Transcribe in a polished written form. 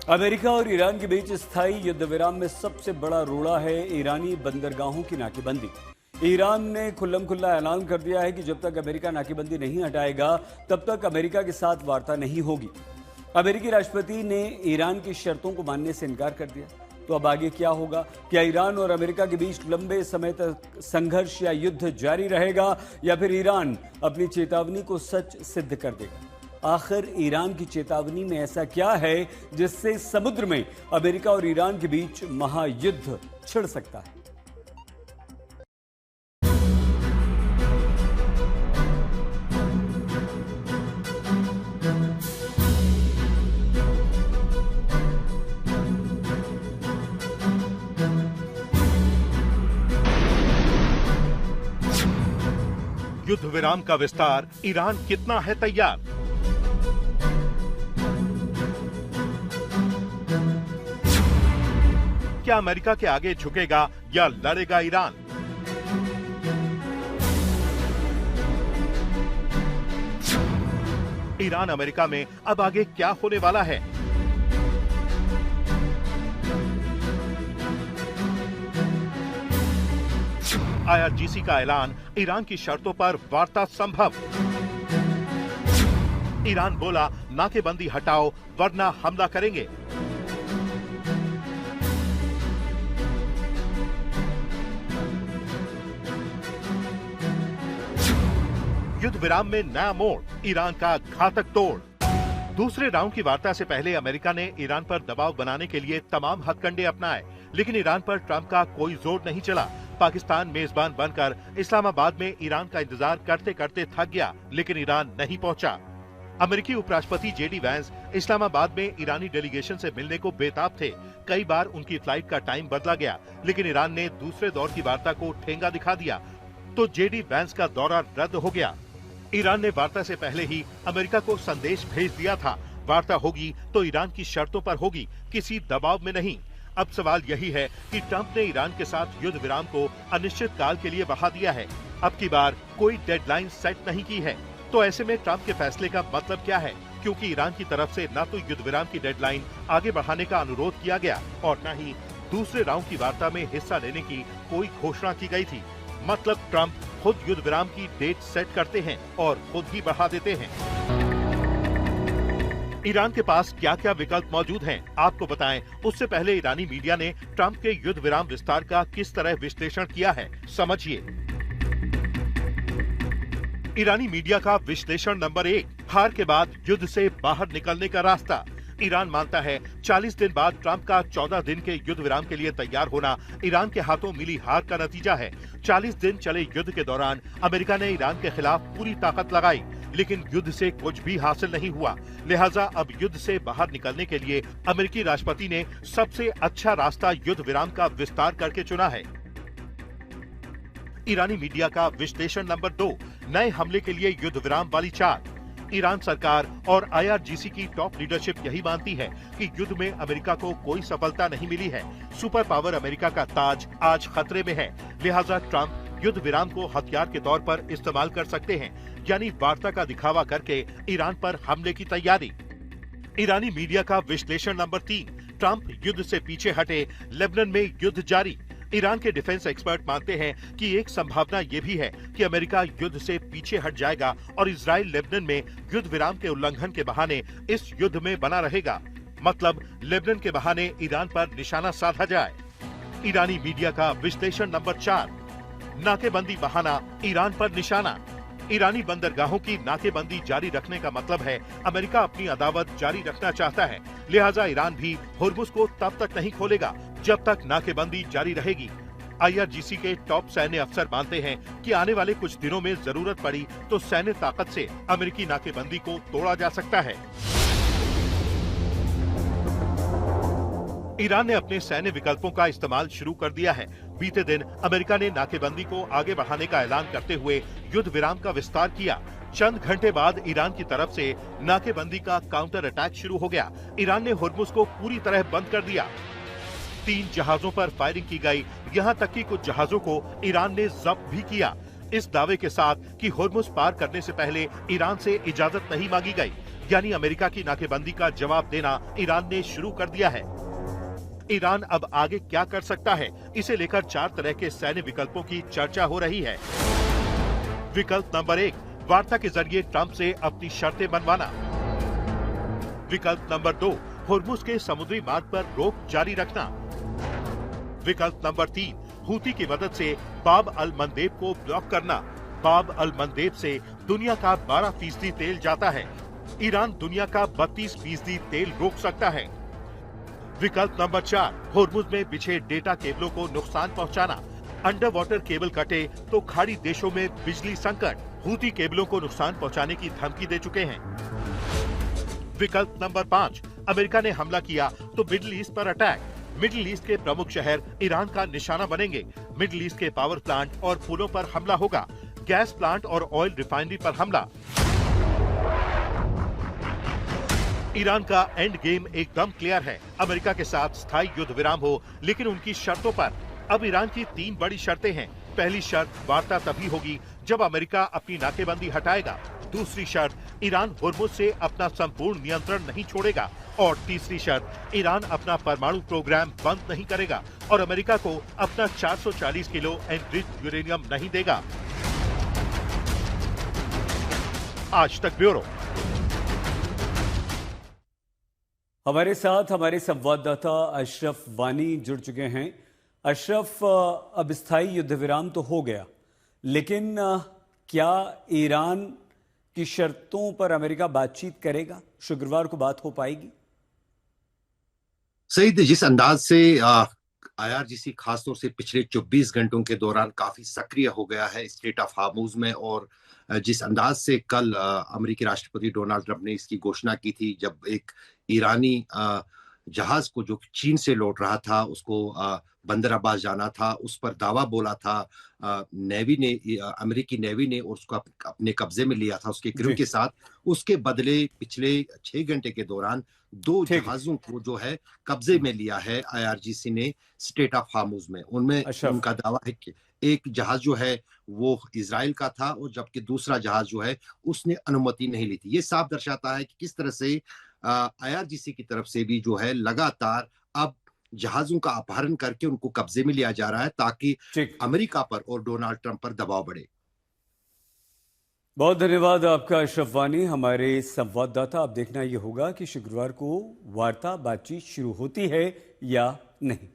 America और Iran के बीच स्थायी युद्ध विराम में सबसे बड़ा रोड़ा है ईरानी बंदरगाहों की नाकेबंदी। ईरान ने खुल्लम खुल्ला ऐलान कर दिया है कि जब तक अमेरिका नाकेबंदी नहीं हटाएगा तब तक अमेरिका के साथ वार्ता नहीं होगी। अमेरिकी राष्ट्रपति ने ईरान की शर्तों को मानने से इनकार कर दिया। तो अब आगे क्या होगा? क्या ईरान और अमेरिका के बीच लंबे समय तक संघर्ष या युद्ध जारी रहेगा या फिर ईरान अपनी चेतावनी को सच सिद्ध कर देगा? आखिर ईरान की चेतावनी में ऐसा क्या है जिससे समुद्र में अमेरिका और ईरान के बीच महायुद्ध छिड़ सकता है? युद्ध विराम का विस्तार, ईरान कितना है तैयार? क्या अमेरिका के आगे झुकेगा या लड़ेगा ईरान? ईरान अमेरिका में अब आगे क्या होने वाला है? IRGC का ऐलान, ईरान की शर्तों पर वार्ता संभव। ईरान बोला, नाकेबंदी हटाओ वरना हमला करेंगे। युद्ध विराम में नया मोड़, ईरान का घातक तोड़। दूसरे राउंड की वार्ता से पहले अमेरिका ने ईरान पर दबाव बनाने के लिए तमाम हथकंडे अपनाए, लेकिन ईरान पर ट्रंप का कोई जोर नहीं चला। पाकिस्तान मेजबान बनकर इस्लामाबाद में ईरान का इंतजार करते करते थक गया, लेकिन ईरान नहीं पहुंचा। अमेरिकी उपराष्ट्रपति JD वैंस इस्लामाबाद में ईरानी डेलीगेशन से मिलने को बेताब थे। कई बार उनकी फ्लाइट का टाइम बदला गया, लेकिन ईरान ने दूसरे दौर की वार्ता को ठेंगा दिखा दिया, तो JD वैंस का दौरा रद्द हो गया। ईरान ने वार्ता से पहले ही अमेरिका को संदेश भेज दिया था, वार्ता होगी तो ईरान की शर्तों पर होगी, किसी दबाव में नहीं। अब सवाल यही है कि ट्रंप ने ईरान के साथ युद्ध विराम को अनिश्चित काल के लिए बढ़ा दिया है। अब की बार कोई डेडलाइन सेट नहीं की है, तो ऐसे में ट्रंप के फैसले का मतलब क्या है? क्योंकि ईरान की तरफ से न तो युद्ध विराम की डेडलाइन आगे बढ़ाने का अनुरोध किया गया और न ही दूसरे राउंड की वार्ता में हिस्सा लेने की कोई घोषणा की गई थी। मतलब ट्रंप खुद युद्ध विराम की डेट सेट करते हैं और खुद ही बढ़ा देते हैं। ईरान के पास क्या क्या विकल्प मौजूद हैं, आपको बताएं। उससे पहले ईरानी मीडिया ने ट्रंप के युद्ध विराम विस्तार का किस तरह विश्लेषण किया है, समझिए। ईरानी मीडिया का विश्लेषण नंबर 1, हार के बाद युद्ध से बाहर निकलने का रास्ता। ईरान मानता है 40 दिन बाद ट्रंप का 14 दिन के युद्ध विराम के लिए तैयार होना ईरान के हाथों मिली हार का नतीजा है। 40 दिन चले युद्ध के दौरान अमेरिका ने ईरान के खिलाफ पूरी ताकत लगाई, लेकिन युद्ध से कुछ भी हासिल नहीं हुआ। लिहाजा अब युद्ध से बाहर निकलने के लिए अमेरिकी राष्ट्रपति ने सबसे अच्छा रास्ता युद्ध विराम का विस्तार करके चुना है। ईरानी मीडिया का विश्लेषण नंबर 2, नए हमले के लिए युद्ध विराम वाली चाल। ईरान सरकार और IRGC की टॉप लीडरशिप यही मानती है कि युद्ध में अमेरिका को कोई सफलता नहीं मिली है। सुपर पावर अमेरिका का ताज आज खतरे में है, लिहाजा ट्रंप युद्ध विराम को हथियार के तौर पर इस्तेमाल कर सकते हैं, यानी वार्ता का दिखावा करके ईरान पर हमले की तैयारी। ईरानी मीडिया का विश्लेषण नंबर 3, ट्रंप युद्ध से पीछे हटे, लेबनान में युद्ध जारी। ईरान के डिफेंस एक्सपर्ट मानते हैं कि एक संभावना ये भी है कि अमेरिका युद्ध से पीछे हट जाएगा और इजराइल लेबनान में युद्ध विराम के उल्लंघन के बहाने इस युद्ध में बना रहेगा। मतलब लेबनान के बहाने ईरान पर निशाना साधा जाए। ईरानी मीडिया का विश्लेषण नंबर 4, नाकेबंदी बहाना, ईरान पर निशाना। ईरानी बंदरगाहों की नाकेबंदी जारी रखने का मतलब है अमेरिका अपनी अदावत जारी रखना चाहता है, लिहाजा ईरान भी हुर्मुज को तब तक नहीं खोलेगा जब तक नाकेबंदी जारी रहेगी। IRGC के टॉप सैन्य अफसर मानते हैं कि आने वाले कुछ दिनों में जरूरत पड़ी तो सैन्य ताकत से अमेरिकी नाकेबंदी को तोड़ा जा सकता है। ईरान ने अपने सैन्य विकल्पों का इस्तेमाल शुरू कर दिया है। बीते दिन अमेरिका ने नाकेबंदी को आगे बढ़ाने का ऐलान करते हुए युद्ध विराम का विस्तार किया। चंद घंटे बाद ईरान की तरफ से नाकेबंदी का काउंटर अटैक शुरू हो गया। ईरान ने हुर्मुज को पूरी तरह बंद कर दिया। 3 जहाजों पर फायरिंग की गई, यहाँ तक कि कुछ जहाजों को ईरान ने जब्त भी किया, इस दावे के साथ कि हुर्मुज पार करने से पहले ईरान से इजाजत नहीं मांगी गई। यानी अमेरिका की नाकेबंदी का जवाब देना ईरान ने शुरू कर दिया है। ईरान अब आगे क्या कर सकता है, इसे लेकर 4 तरह के सैन्य विकल्पों की चर्चा हो रही है। विकल्प नंबर 1, वार्ता के जरिए ट्रंप से अपनी शर्तें मनवाना। विकल्प नंबर 2, होर्मुज के समुद्री मार्ग पर रोक जारी रखना। विकल्प नंबर 3, हूती की मदद से बाब अल मंदेब को ब्लॉक करना। बाब अल मंदेब से दुनिया का 12% तेल जाता है। ईरान दुनिया का 32% तेल रोक सकता है। विकल्प नंबर 4, होर्मुज में बिछे डेटा केबलों को नुकसान पहुंचाना। अंडर वाटर केबल कटे तो खाड़ी देशों में बिजली संकट। हूती केबलों को नुकसान पहुंचाने की धमकी दे चुके हैं। विकल्प नंबर 5, अमेरिका ने हमला किया तो मिडिल ईस्ट पर अटैक। मिडिल ईस्ट के प्रमुख शहर ईरान का निशाना बनेंगे। मिडिल ईस्ट के पावर प्लांट और पुलों पर हमला होगा। गैस प्लांट और ऑयल रिफाइनरी पर हमला। ईरान का एंड गेम एकदम क्लियर है। अमेरिका के साथ स्थायी युद्ध विराम हो, लेकिन उनकी शर्तों पर। अब ईरान की 3 बड़ी शर्तें हैं। पहली शर्त, वार्ता तभी होगी जब अमेरिका अपनी नाकेबंदी हटाएगा। दूसरी शर्त, ईरान होर्मुज से अपना संपूर्ण नियंत्रण नहीं छोड़ेगा। और तीसरी शर्त, ईरान अपना परमाणु प्रोग्राम बंद नहीं करेगा और अमेरिका को अपना 440 किलो एनरिच्ड यूरेनियम नहीं देगा। आज तक ब्यूरो। हमारे साथ हमारे संवाददाता अशरफ वानी जुड़ चुके हैं। अशरफ, अब स्थायी युद्ध विराम तो हो गया, लेकिन क्या ईरान की शर्तों पर अमेरिका बातचीत करेगा? शुक्रवार को बात हो पाएगी? सईद, जिस अंदाज से आईआरजीसी खासतौर से पिछले 24 घंटों के दौरान काफी सक्रिय हो गया है स्ट्रेट ऑफ हार्मुज में, और जिस अंदाज से कल अमेरिकी राष्ट्रपति डोनाल्ड ट्रंप ने इसकी घोषणा की थी, जब एक ईरानी जहाज को जो चीन से लौट रहा था उसको बंदर अब्बास जाना था, उस पर दावा बोला था नेवी ने, अमेरिकी नेवी ने, और उसको अपने कब्जे में लिया था उसके क्रू के साथ। उसके बदले पिछले 6 घंटे के दौरान 2 जहाजों को जो है कब्जे में लिया है आईआरजीसी ने स्ट्रेट ऑफ हार्मुज में। उनमें उनका दावा है कि एक जहाज जो है वो इजराइल का था, और जबकि दूसरा जहाज जो है उसने अनुमति नहीं ली थी। ये साफ दर्शाता है कि किस तरह से आईआरजीसी की तरफ से भी जो है लगातार अब जहाजों का अपहरण करके उनको कब्जे में लिया जा रहा है, ताकि अमेरिका पर और डोनाल्ड ट्रंप पर दबाव बढ़े। बहुत धन्यवाद आपका अशरफ वानी, हमारे संवाददाता। अब देखना यह होगा कि शुक्रवार को वार्ता बातचीत शुरू होती है या नहीं।